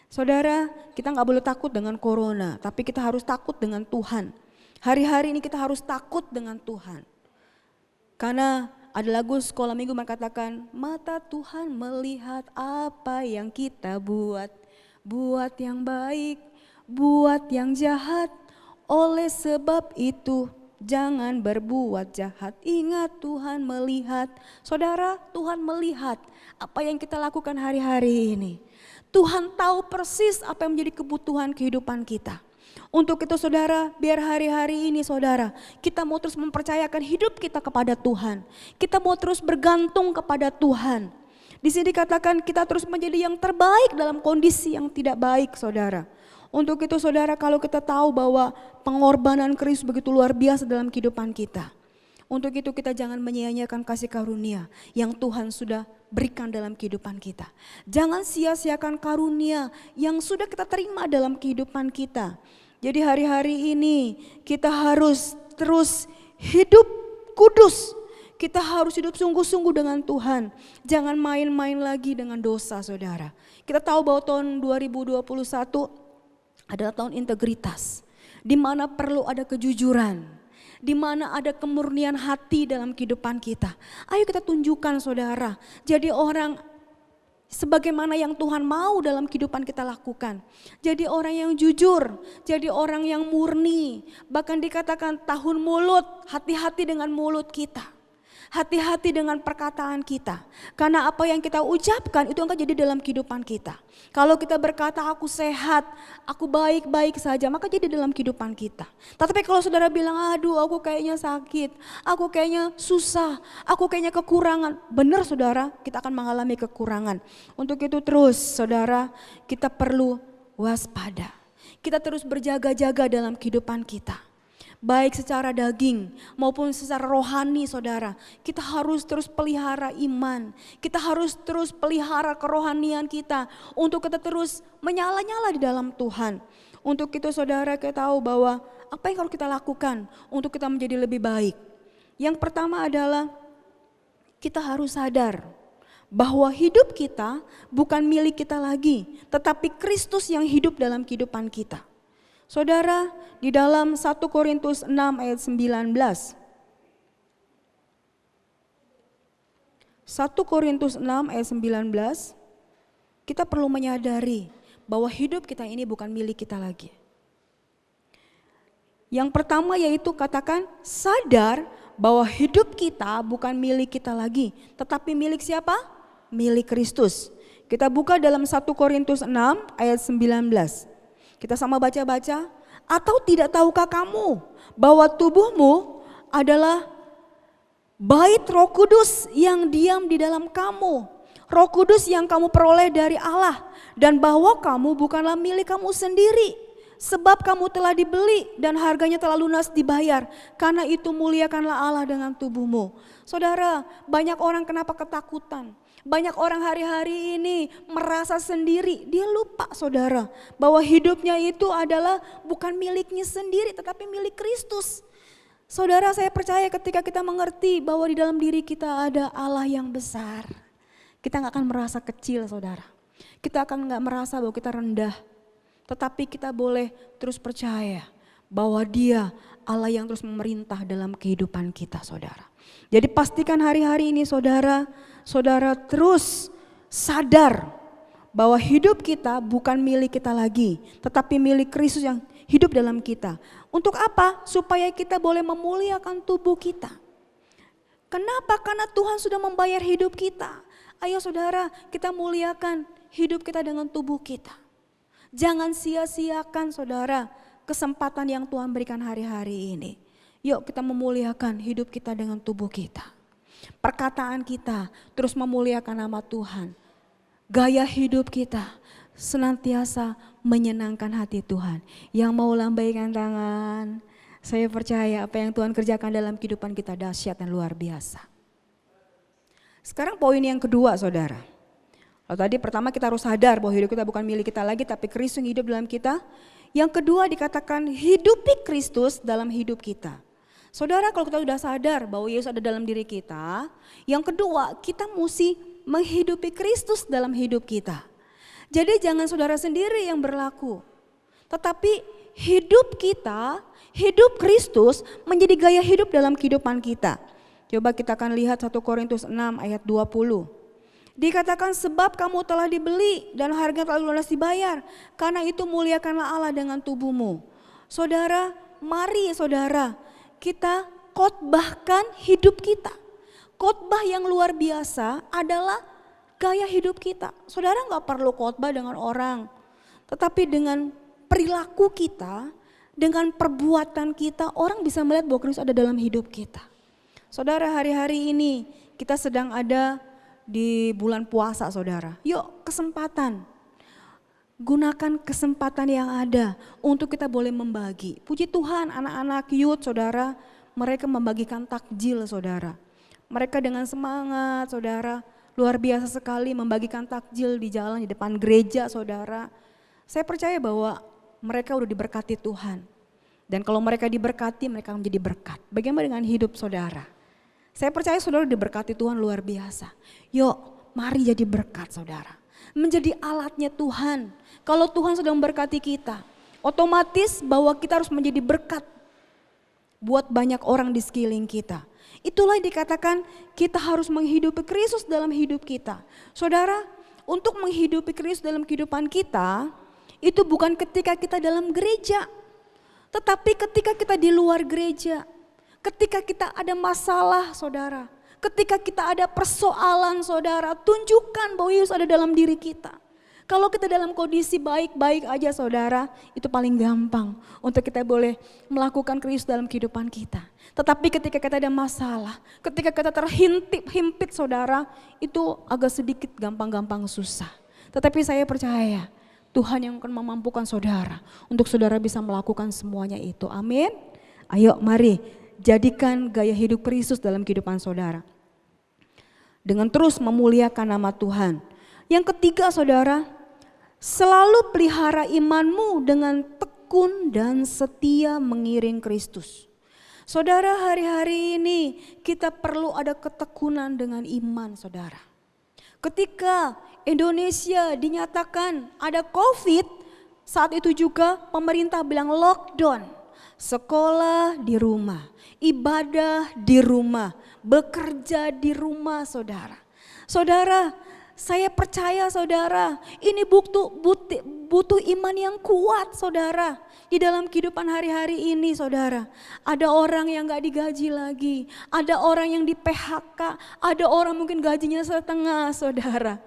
Saudara, kita gak boleh takut dengan corona, tapi kita harus takut dengan Tuhan. Hari-hari ini kita harus takut dengan Tuhan. Karena ada lagu sekolah minggu mengatakan, mata Tuhan melihat apa yang kita buat. Buat yang baik, buat yang jahat. Oleh sebab itu jangan berbuat jahat. Ingat Tuhan melihat. Saudara, Tuhan melihat apa yang kita lakukan hari-hari ini. Tuhan tahu persis apa yang menjadi kebutuhan kehidupan kita. Untuk itu saudara, biar hari-hari ini saudara, kita mau terus mempercayakan hidup kita kepada Tuhan. Kita mau terus bergantung kepada Tuhan. Di sini dikatakan kita terus menjadi yang terbaik dalam kondisi yang tidak baik saudara. Untuk itu saudara, kalau kita tahu bahwa pengorbanan Kristus begitu luar biasa dalam kehidupan kita. Untuk itu kita jangan menyia-nyiakan kasih karunia yang Tuhan sudah berikan dalam kehidupan kita. Jangan sia-siakan karunia yang sudah kita terima dalam kehidupan kita. Jadi hari-hari ini kita harus terus hidup kudus. Kita harus hidup sungguh-sungguh dengan Tuhan. Jangan main-main lagi dengan dosa saudara. Kita tahu bahwa tahun 2021 adalah tahun integritas. Di mana perlu ada kejujuran. Di mana ada kemurnian hati dalam kehidupan kita. Ayo kita tunjukkan saudara. Jadi orang sebagaimana yang Tuhan mau dalam kehidupan kita lakukan. Jadi orang yang jujur, jadi orang yang murni. Bahkan dikatakan tahun mulut, hati-hati dengan mulut kita. Hati-hati dengan perkataan kita. Karena apa yang kita ucapkan itu akan jadi dalam kehidupan kita. Kalau kita berkata aku sehat, aku baik-baik saja, maka jadi dalam kehidupan kita. Tetapi kalau saudara bilang aduh aku kayaknya sakit, aku kayaknya susah, aku kayaknya kekurangan. Benar saudara, kita akan mengalami kekurangan. Untuk itu terus saudara, kita perlu waspada. Kita terus berjaga-jaga dalam kehidupan kita. Baik secara daging maupun secara rohani saudara. Kita harus terus pelihara iman. Kita harus terus pelihara kerohanian kita. Untuk kita terus menyala-nyala di dalam Tuhan. Untuk itu saudara kita tahu bahwa apa yang harus kita lakukan untuk kita menjadi lebih baik. Yang pertama adalah kita harus sadar bahwa hidup kita bukan milik kita lagi. Tetapi Kristus yang hidup dalam kehidupan kita. Saudara, di dalam 1 Korintus 6 ayat 19. 1 Korintus 6 ayat 19. Kita perlu menyadari bahwa hidup kita ini bukan milik kita lagi. Yang pertama yaitu katakan sadar bahwa hidup kita bukan milik kita lagi. Tetapi milik siapa? Milik Kristus. Kita buka dalam 1 Korintus 6 ayat 19. Kita sama baca-baca. Atau tidak tahukah kamu bahwa tubuhmu adalah bait Roh Kudus yang diam di dalam kamu. Roh Kudus yang kamu peroleh dari Allah. Dan bahwa kamu bukanlah milik kamu sendiri. Sebab kamu telah dibeli dan harganya telah lunas dibayar. Karena itu muliakanlah Allah dengan tubuhmu. Saudara, banyak orang kenapa ketakutan? Banyak orang hari-hari ini merasa sendiri. Dia lupa saudara bahwa hidupnya itu adalah bukan miliknya sendiri tetapi milik Kristus. Saudara, saya percaya ketika kita mengerti bahwa di dalam diri kita ada Allah yang besar. Kita gak akan merasa kecil saudara. Kita akan gak merasa bahwa kita rendah. Tetapi kita boleh terus percaya bahwa Dia Allah yang terus memerintah dalam kehidupan kita saudara. Jadi pastikan hari-hari ini saudara terus sadar bahwa hidup kita bukan milik kita lagi. Tetapi milik Kristus yang hidup dalam kita. Untuk apa? Supaya kita boleh memuliakan tubuh kita. Kenapa? Karena Tuhan sudah membayar hidup kita. Ayo saudara, kita muliakan hidup kita dengan tubuh kita. Jangan sia-siakan saudara kesempatan yang Tuhan berikan hari-hari ini. Yuk kita memuliakan hidup kita dengan tubuh kita. Perkataan kita terus memuliakan nama Tuhan. Gaya hidup kita senantiasa menyenangkan hati Tuhan. Yang mau lambaikan tangan, saya percaya apa yang Tuhan kerjakan dalam kehidupan kita dahsyat dan luar biasa. Sekarang poin yang kedua saudara. Lalu tadi pertama kita harus sadar bahwa hidup kita bukan milik kita lagi tapi Kristus yang hidup dalam kita. Yang kedua dikatakan hidupi Kristus dalam hidup kita. Saudara, kalau kita sudah sadar bahwa Yesus ada dalam diri kita, yang kedua kita mesti menghidupi Kristus dalam hidup kita. Jadi jangan saudara sendiri yang berlaku, tetapi hidup kita, hidup Kristus menjadi gaya hidup dalam kehidupan kita. Coba kita akan lihat 1 Korintus 6 ayat 20. Dikatakan sebab kamu telah dibeli dan harga telah lunas dibayar. Karena itu muliakanlah Allah dengan tubuhmu. Saudara, mari saudara kita khotbahkan hidup kita. Khotbah yang luar biasa adalah gaya hidup kita. Saudara gak perlu khotbah dengan orang. Tetapi dengan perilaku kita, dengan perbuatan kita, orang bisa melihat bahwa Kristus ada dalam hidup kita. Saudara, hari-hari ini kita sedang ada di bulan puasa saudara. Yuk kesempatan, gunakan kesempatan yang ada untuk kita boleh membagi. Puji Tuhan anak-anak youth saudara, mereka membagikan takjil saudara. Mereka dengan semangat saudara, luar biasa sekali membagikan takjil di jalan di depan gereja saudara. Saya percaya bahwa mereka udah diberkati Tuhan. Dan kalau mereka diberkati mereka menjadi berkat. Bagaimana dengan hidup saudara? Saya percaya saudara diberkati Tuhan luar biasa. Yuk mari jadi berkat saudara. Menjadi alatnya Tuhan. Kalau Tuhan sudah memberkati kita, otomatis bahwa kita harus menjadi berkat buat banyak orang di sekeliling kita. Itulah yang dikatakan kita harus menghidupi Kristus dalam hidup kita. Saudara, untuk menghidupi Kristus dalam kehidupan kita, itu bukan ketika kita dalam gereja. Tetapi ketika kita di luar gereja. Ketika kita ada masalah saudara, ketika kita ada persoalan saudara, tunjukkan bahwa Yesus ada dalam diri kita. Kalau kita dalam kondisi baik-baik aja saudara, itu paling gampang untuk kita boleh melakukan Kristus dalam kehidupan kita. Tetapi ketika kita ada masalah, ketika kita terhimpit saudara, itu agak sedikit gampang-gampang susah. Tetapi saya percaya Tuhan yang akan memampukan saudara untuk saudara bisa melakukan semuanya itu. Amin. Ayo mari. Jadikan gaya hidup Kristus dalam kehidupan saudara. Dengan terus memuliakan nama Tuhan. Yang ketiga saudara, selalu pelihara imanmu dengan tekun dan setia mengiring Kristus. Saudara, hari-hari ini kita perlu ada ketekunan dengan iman saudara. Ketika Indonesia dinyatakan ada COVID, saat itu juga pemerintah bilang lockdown. Sekolah di rumah, ibadah di rumah, bekerja di rumah saudara. Saudara, saya percaya saudara, ini butuh iman yang kuat saudara. Di dalam kehidupan hari-hari ini saudara, ada orang yang gak digaji lagi, ada orang yang di PHK, ada orang mungkin gajinya setengah saudara.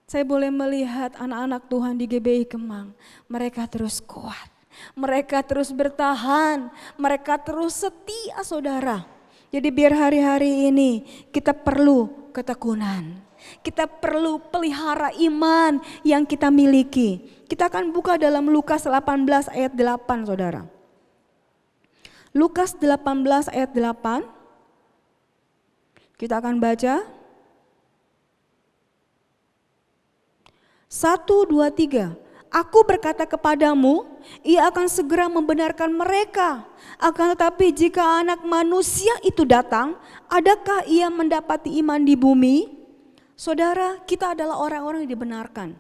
Saya boleh melihat anak-anak Tuhan di GBI Kemang, mereka terus kuat. Mereka terus bertahan, mereka terus setia saudara. Jadi biar hari-hari ini kita perlu ketekunan. Kita perlu pelihara iman yang kita miliki. Kita akan buka dalam Lukas 18 ayat 8 saudara. Lukas 18 ayat 8. Kita akan baca. 1, 2, 3. Aku berkata kepadamu, ia akan segera membenarkan mereka. Akan tetapi jika anak manusia itu datang, adakah ia mendapati iman di bumi? Saudara, kita adalah orang-orang yang dibenarkan.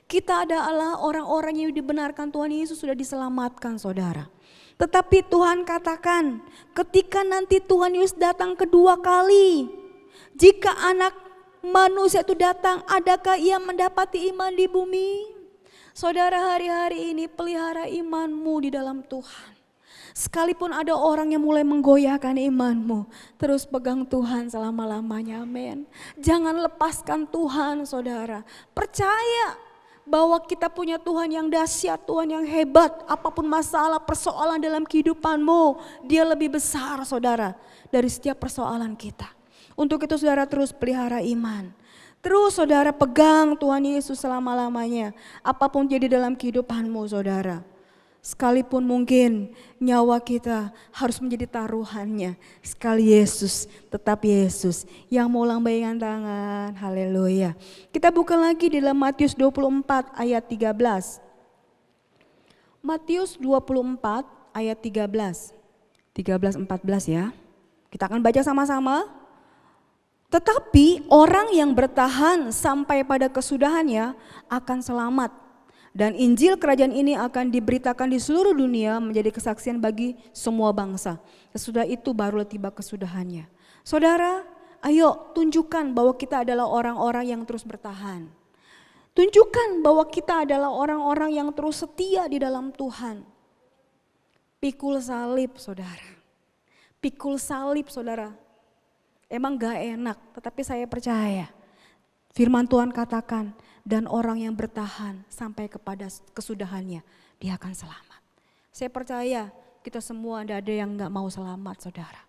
Kita adalah orang-orang yang dibenarkan, Tuhan Yesus sudah diselamatkan saudara. Tetapi Tuhan katakan, ketika nanti Tuhan Yesus datang kedua kali, jika anak manusia itu datang, adakah ia mendapati iman di bumi? Saudara, hari-hari ini pelihara imanmu di dalam Tuhan. Sekalipun ada orang yang mulai menggoyahkan imanmu, terus pegang Tuhan selama-lamanya, amin. Jangan lepaskan Tuhan saudara. Percaya bahwa kita punya Tuhan yang dahsyat, Tuhan yang hebat. Apapun masalah, persoalan dalam kehidupanmu, Dia lebih besar saudara dari setiap persoalan kita. Untuk itu saudara terus pelihara iman. Terus saudara pegang Tuhan Yesus selama-lamanya. Apapun jadi dalam kehidupanmu saudara. Sekalipun mungkin nyawa kita harus menjadi taruhannya, sekali Yesus, tetap Yesus. Yang mau lambaikan tangan, haleluya. Kita buka lagi di dalam Matius 24 ayat 13. Matius 24 ayat 13, 13-14 ya. Kita akan baca sama-sama. Tetapi orang yang bertahan sampai pada kesudahannya akan selamat. Dan Injil kerajaan ini akan diberitakan di seluruh dunia menjadi kesaksian bagi semua bangsa. Sesudah itu barulah tiba kesudahannya. Saudara, ayo tunjukkan bahwa kita adalah orang-orang yang terus bertahan. Tunjukkan bahwa kita adalah orang-orang yang terus setia di dalam Tuhan. Pikul salib saudara. Pikul salib saudara. Emang gak enak, tetapi saya percaya firman Tuhan katakan, dan orang yang bertahan sampai kepada kesudahannya, dia akan selamat. Saya percaya kita semua ada yang gak mau selamat saudara.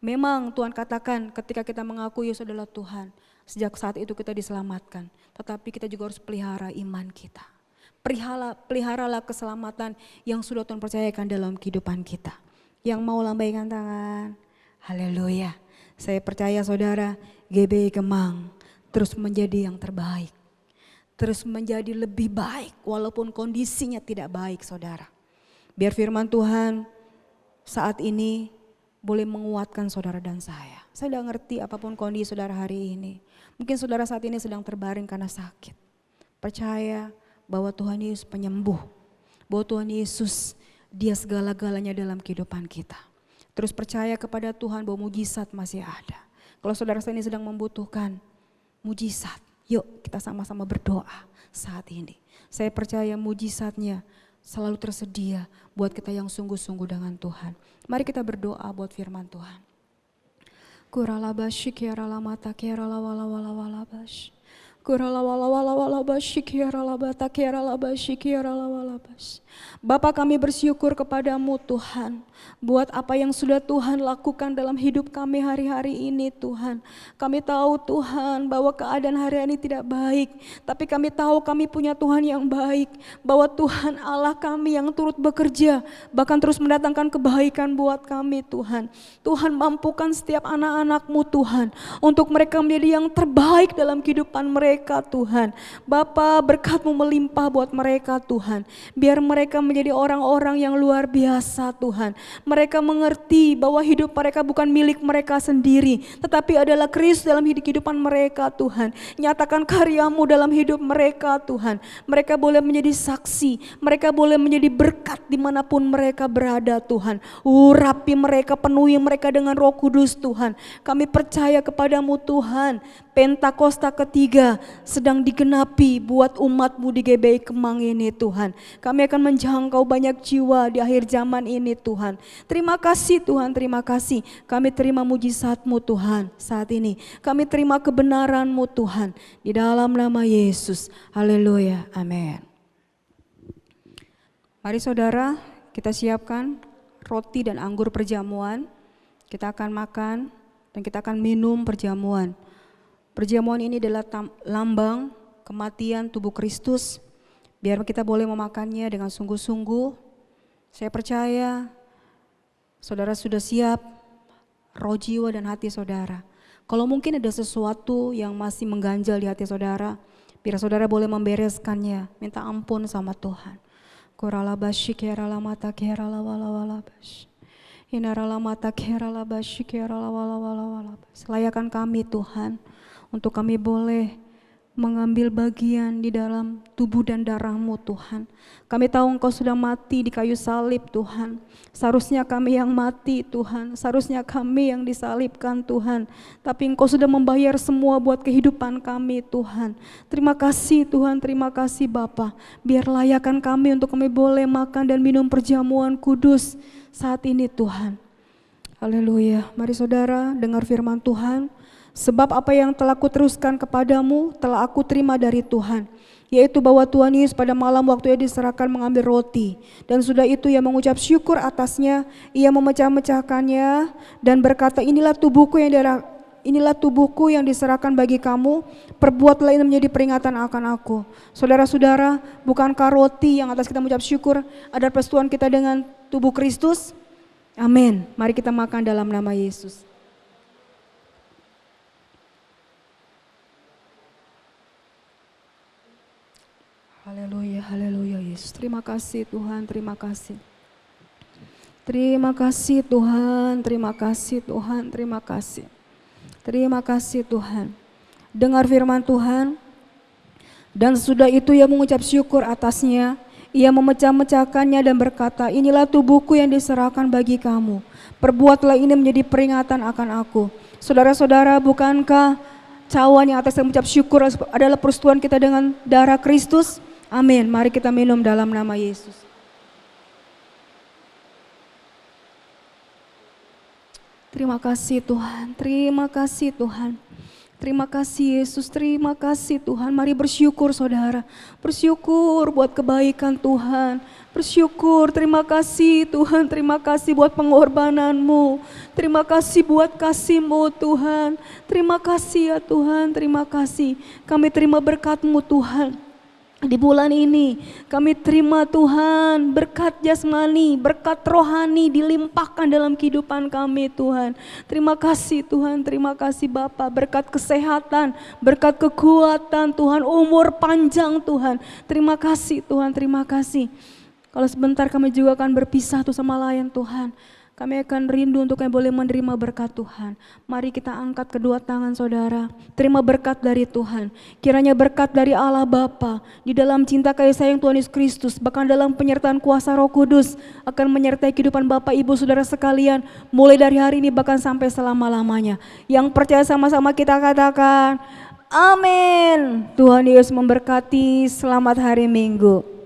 Memang Tuhan katakan ketika kita mengakui Yesus adalah Tuhan, sejak saat itu kita diselamatkan. Tetapi kita juga harus pelihara iman kita. Peliharalah keselamatan yang sudah Tuhan percayakan dalam kehidupan kita. Yang mau lambaikan tangan, haleluya. Saya percaya saudara, GBI Kemang terus menjadi yang terbaik. Terus menjadi lebih baik walaupun kondisinya tidak baik saudara. Biar firman Tuhan saat ini boleh menguatkan saudara dan saya. Saya tidak ngerti apapun kondisi saudara hari ini. Mungkin saudara saat ini sedang terbaring karena sakit. Percaya bahwa Tuhan Yesus penyembuh. Bahwa Tuhan Yesus dia segala-galanya dalam kehidupan kita. Terus percaya kepada Tuhan bahwa mujizat masih ada. Kalau saudara saya ini sedang membutuhkan mujizat, yuk kita sama-sama berdoa saat ini. Saya percaya mujizatnya selalu tersedia buat kita yang sungguh-sungguh dengan Tuhan. Mari kita berdoa buat firman Tuhan. Kuralabashi kiaralamata kiaralawalawalabash. Bapa, kami bersyukur kepadamu Tuhan, buat apa yang sudah Tuhan lakukan dalam hidup kami hari-hari ini Tuhan. Kami tahu Tuhan bahwa keadaan hari ini tidak baik, tapi kami tahu kami punya Tuhan yang baik, bahwa Tuhan Allah kami yang turut bekerja, bahkan terus mendatangkan kebaikan buat kami Tuhan. Tuhan mampukan setiap anak-anak-Mu Tuhan, untuk mereka menjadi yang terbaik dalam kehidupan mereka Tuhan. Bapa, berkat-Mu melimpah buat mereka Tuhan. Biar mereka menjadi orang-orang yang luar biasa Tuhan. Mereka mengerti bahwa hidup mereka bukan milik mereka sendiri, tetapi adalah Kristus dalam kehidupan mereka Tuhan. Nyatakan karya-Mu dalam hidup mereka Tuhan. Mereka boleh menjadi saksi, mereka boleh menjadi berkat dimanapun mereka berada Tuhan. Urapi mereka, penuhi mereka dengan Roh Kudus Tuhan. Kami percaya kepadamu Tuhan, Pentakosta ketiga sedang digenapi buat umat-Mu di GBI Kemang ini Tuhan. Kami akan menjangkau banyak jiwa di akhir zaman ini Tuhan. Terima kasih Tuhan, terima kasih. Kami terima mujizat-Mu Tuhan saat ini. Kami terima kebenaran-Mu Tuhan. Di dalam nama Yesus. Haleluya, amin. Mari saudara, kita siapkan roti dan anggur perjamuan. Kita akan makan dan kita akan minum perjamuan. Perjamuan ini adalah lambang kematian tubuh Kristus. Biar kita boleh memakannya dengan sungguh-sungguh. Saya percaya saudara sudah siap roh, jiwa dan hati saudara. Kalau mungkin ada sesuatu yang masih mengganjal di hati saudara, biar saudara boleh membereskannya, minta ampun sama Tuhan. Kuralabashi keralamata keralawalawalabash. Inaralamata keralabashi keralawalawalabash. Layakan kami Tuhan, untuk kami boleh mengambil bagian di dalam tubuh dan darah-Mu Tuhan. Kami tahu Engkau sudah mati di kayu salib Tuhan. Seharusnya kami yang mati Tuhan, seharusnya kami yang disalibkan Tuhan. Tapi Engkau sudah membayar semua buat kehidupan kami Tuhan. Terima kasih Tuhan, terima kasih Bapa. Biar layakan kami untuk kami boleh makan dan minum perjamuan kudus saat ini Tuhan. Haleluya. Mari saudara dengar firman Tuhan. Sebab apa yang telah kuteruskan kepadamu telah aku terima dari Tuhan, yaitu bahwa Tuhan Yesus pada malam waktu Ia diserahkan mengambil roti, dan sudah itu Ia mengucap syukur atasnya, Ia memecah-mecahkannya dan berkata, inilah tubuhku inilah tubuhku yang diserahkan bagi kamu, perbuatlah ini menjadi peringatan akan aku. Saudara-saudara, bukankah roti yang atas kita mengucap syukur adalah persekutuan kita dengan tubuh Kristus? Amin. Mari kita makan dalam nama Yesus. Haleluya, haleluya Yesus. Terima kasih Tuhan, terima kasih. Terima kasih Tuhan, terima kasih Tuhan, terima kasih. Terima kasih Tuhan. Dengar firman Tuhan. Dan sudah itu ia mengucap syukur atasnya. Ia memecah-mecahkannya dan berkata, inilah tubuhku yang diserahkan bagi kamu. Perbuatlah ini menjadi peringatan akan aku. Saudara-saudara, bukankah cawan yang atas yang mengucap syukur adalah persekutuan kita dengan darah Kristus? Amin. Mari kita minum dalam nama Yesus. Terima kasih Tuhan, terima kasih Tuhan. Terima kasih Yesus, terima kasih Tuhan. Mari bersyukur saudara, bersyukur buat kebaikan Tuhan. Bersyukur, terima kasih Tuhan, terima kasih buat pengorbananmu. Terima kasih buat kasih-Mu Tuhan. Terima kasih ya Tuhan, terima kasih. Kami terima berkat-Mu Tuhan. Di bulan ini kami terima Tuhan berkat jasmani, berkat rohani dilimpahkan dalam kehidupan kami Tuhan. Terima kasih Tuhan, terima kasih Bapa, berkat kesehatan, berkat kekuatan Tuhan, umur panjang Tuhan. Terima kasih Tuhan, terima kasih. Kalau sebentar kami juga akan berpisah tuh sama lain Tuhan. Kami akan rindu untuk yang boleh menerima berkat Tuhan. Mari kita angkat kedua tangan saudara. Terima berkat dari Tuhan. Kiranya berkat dari Allah Bapa di dalam cinta kasih sayang Tuhan Yesus Kristus, bahkan dalam penyertaan kuasa Roh Kudus akan menyertai kehidupan Bapak Ibu Saudara sekalian mulai dari hari ini bahkan sampai selama-lamanya. Yang percaya sama-sama kita katakan, amin. Tuhan Yesus memberkati. Selamat hari Minggu.